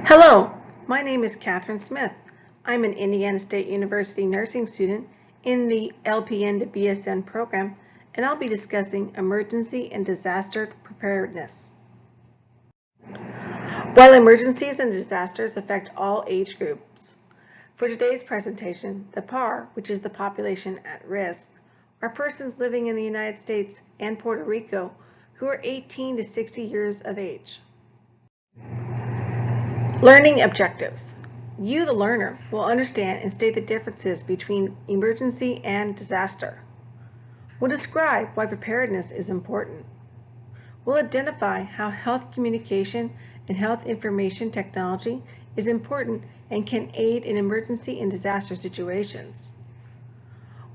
Hello, my name is Catherine Smith. I'm an Indiana State University nursing student in the LPN to BSN program, and I'll be discussing emergency and disaster preparedness. While emergencies and disasters affect all age groups, for today's presentation, the PAR, which is the population at risk, are persons living in the United States and Puerto Rico who are 18 to 60 years of age. Learning objectives. You, the learner, will understand and state the differences between emergency and disaster. We'll describe why preparedness is important. We'll identify how health communication and health information technology is important and can aid in emergency and disaster situations.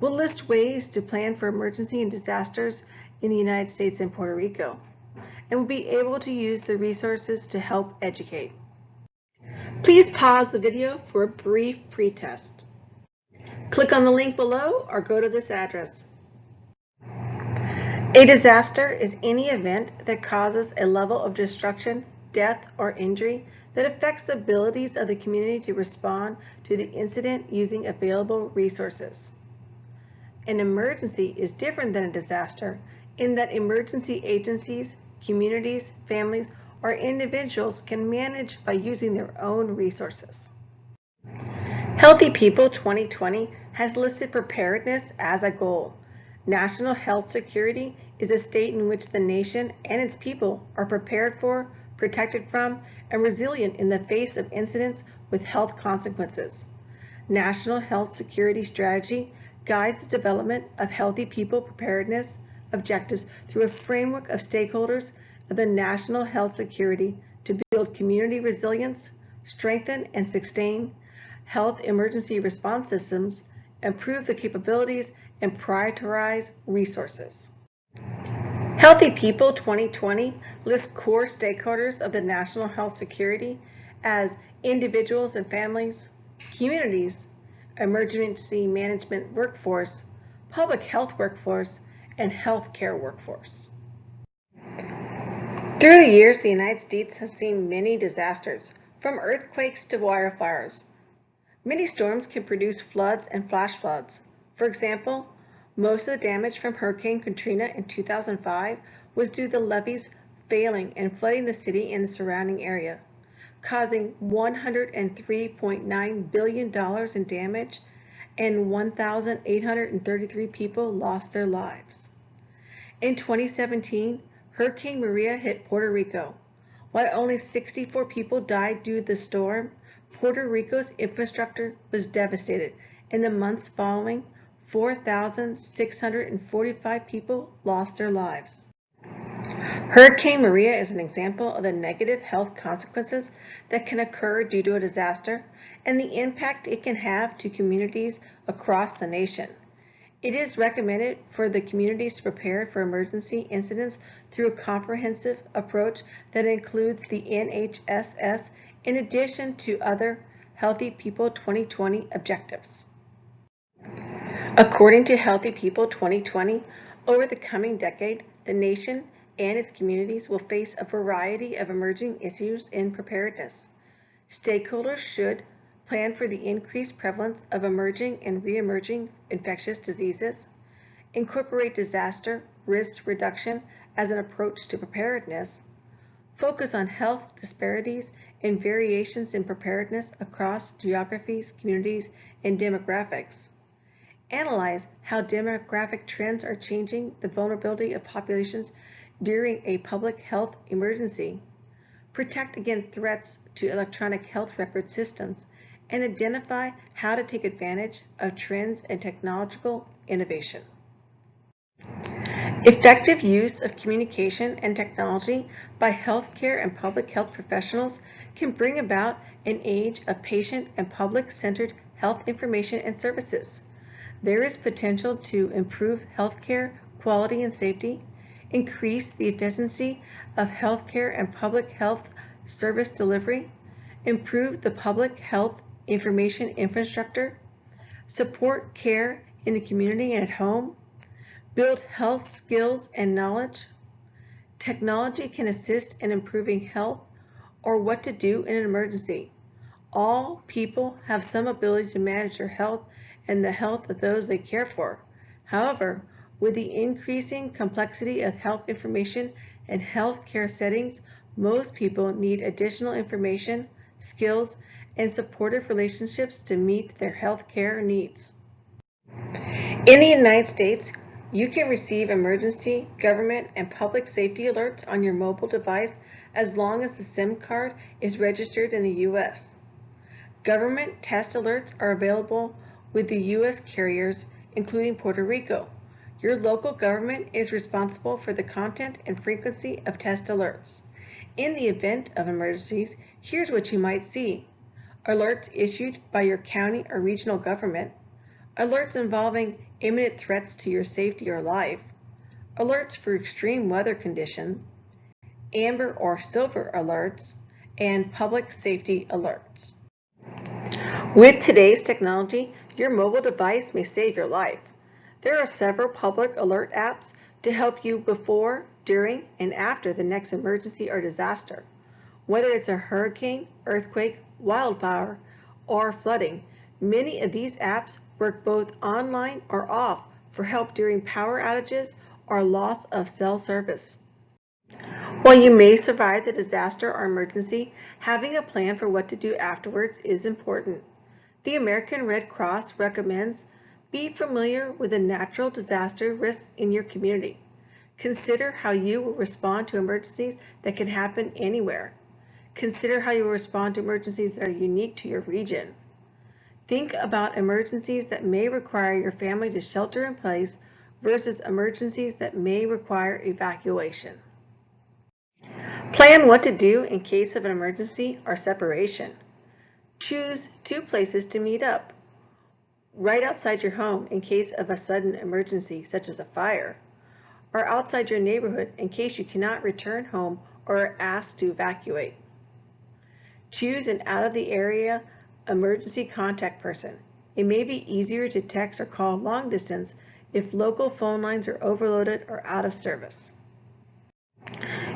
We'll list ways to plan for emergency and disasters in the United States and Puerto Rico, and we'll be able to use the resources to help educate. Please pause the video for a brief pre-test. Click on the link below or go to this address. A disaster is any event that causes a level of destruction, death, or injury that affects the abilities of the community to respond to the incident using available resources. An emergency is different than a disaster in that emergency agencies, communities, families, or individuals can manage by using their own resources. Healthy People 2020 has listed preparedness as a goal. National health security is a state in which the nation and its people are prepared for, protected from, and resilient in the face of incidents with health consequences. National health security strategy guides the development of healthy people preparedness objectives through a framework of stakeholders of the national health security to build community resilience, strengthen and sustain health emergency response systems, improve the capabilities, and prioritize resources. Healthy People 2020 lists core stakeholders of the national health security as individuals and families, communities, emergency management workforce, public health workforce, and healthcare workforce. Through the years, the United States has seen many disasters, from earthquakes to wildfires. Many storms can produce floods and flash floods. For example, most of the damage from Hurricane Katrina in 2005 was due to the levees failing and flooding the city and the surrounding area, causing $103.9 billion in damage, and 1,833 people lost their lives. In 2017, Hurricane Maria hit Puerto Rico. While only 64 people died due to the storm, Puerto Rico's infrastructure was devastated. In the months following, 4,645 people lost their lives. Hurricane Maria is an example of the negative health consequences that can occur due to a disaster and the impact it can have to communities across the nation. It is recommended for the communities to prepare for emergency incidents through a comprehensive approach that includes the NHSS in addition to other Healthy People 2020 objectives. According to Healthy People 2020, over the coming decade, the nation and its communities will face a variety of emerging issues in preparedness. Stakeholders should plan for the increased prevalence of emerging and re-emerging infectious diseases, incorporate disaster risk reduction as an approach to preparedness, focus on health disparities and variations in preparedness across geographies, communities, and demographics, analyze how demographic trends are changing the vulnerability of populations during a public health emergency, protect against threats to electronic health record systems, and identify how to take advantage of trends and technological innovation. Effective use of communication and technology by healthcare and public health professionals can bring about an age of patient and public-centered health information and services. There is potential to improve healthcare quality and safety, increase the efficiency of healthcare and public health service delivery, improve the public health information infrastructure, support care in the community and at home, build health skills and knowledge. Technology can assist in improving health or what to do in an emergency. All people have some ability to manage their health and the health of those they care for. However, with the increasing complexity of health information and healthcare settings, most people need additional information, skills, and supportive relationships to meet their healthcare needs. In the United States, you can receive emergency, government, and public safety alerts on your mobile device as long as the SIM card is registered in the U.S. Government test alerts are available with the U.S. carriers, including Puerto Rico. Your local government is responsible for the content and frequency of test alerts. In the event of emergencies, here's what you might see. Alerts issued by your county or regional government. Alerts involving imminent threats to your safety or life. Alerts for extreme weather conditions. Amber or silver alerts. And public safety alerts. With today's technology, your mobile device may save your life. There are several public alert apps to help you before, during, and after the next emergency or disaster. Whether it's a hurricane, earthquake, wildfire, or flooding, many of these apps work both online or off for help during power outages or loss of cell service. While you may survive the disaster or emergency, having a plan for what to do afterwards is important. The American Red Cross recommends be familiar with the natural disaster risks in your community. Consider how you will respond to emergencies that can happen anywhere. Consider how you will respond to emergencies that are unique to your region. Think about emergencies that may require your family to shelter in place versus emergencies that may require evacuation. Plan what to do in case of an emergency or separation. Choose 2 places to meet up. Right outside your home in case of a sudden emergency such as a fire, or outside your neighborhood in case you cannot return home or are asked to evacuate. Choose an out-of-the-area emergency contact person. It may be easier to text or call long distance if local phone lines are overloaded or out of service.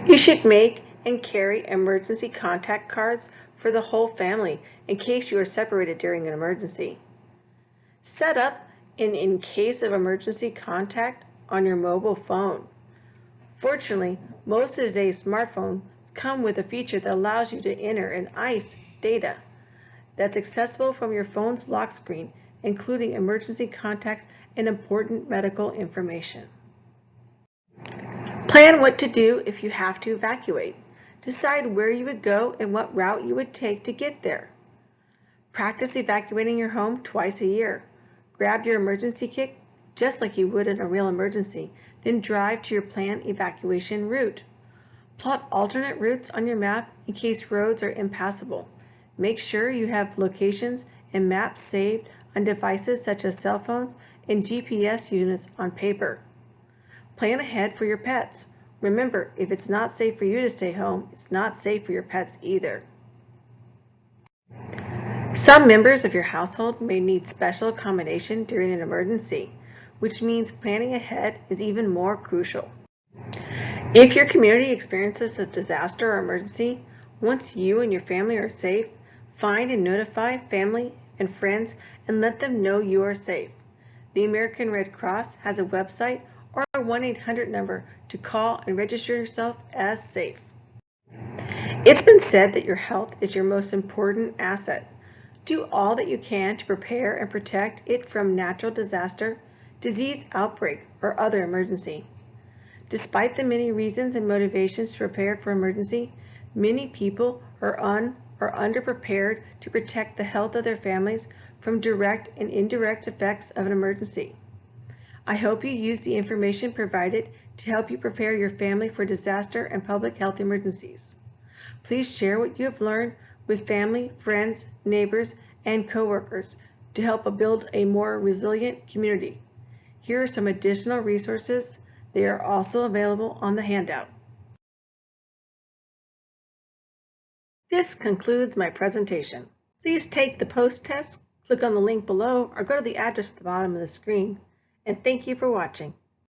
You should make and carry emergency contact cards for the whole family in case you are separated during an emergency. Set up an in case of emergency contact on your mobile phone. Fortunately, most of today's smartphones come with a feature that allows you to enter an ICE data that's accessible from your phone's lock screen, including emergency contacts and important medical information. Plan what to do if you have to evacuate. Decide where you would go and what route you would take to get there. Practice evacuating your home twice a year. Grab your emergency kit just like you would in a real emergency, then drive to your planned evacuation route. Plot alternate routes on your map in case roads are impassable. Make sure you have locations and maps saved on devices such as cell phones and GPS units on paper. Plan ahead for your pets. Remember, if it's not safe for you to stay home, it's not safe for your pets either. Some members of your household may need special accommodation during an emergency, which means planning ahead is even more crucial. If your community experiences a disaster or emergency, once you and your family are safe, find and notify family and friends and let them know you are safe. The American Red Cross has a website or a 1-800 number to call and register yourself as safe. It's been said that your health is your most important asset. Do all that you can to prepare and protect it from natural disaster, disease outbreak, or other emergency. Despite the many reasons and motivations to prepare for emergency, many people are underprepared to protect the health of their families from direct and indirect effects of an emergency. I hope you use the information provided to help you prepare your family for disaster and public health emergencies. Please share what you have learned with family, friends, neighbors, and coworkers to help build a more resilient community. Here are some additional resources. They are also available on the handout. This concludes my presentation. Please take the post test, click on the link below, or go to the address at the bottom of the screen. And thank you for watching.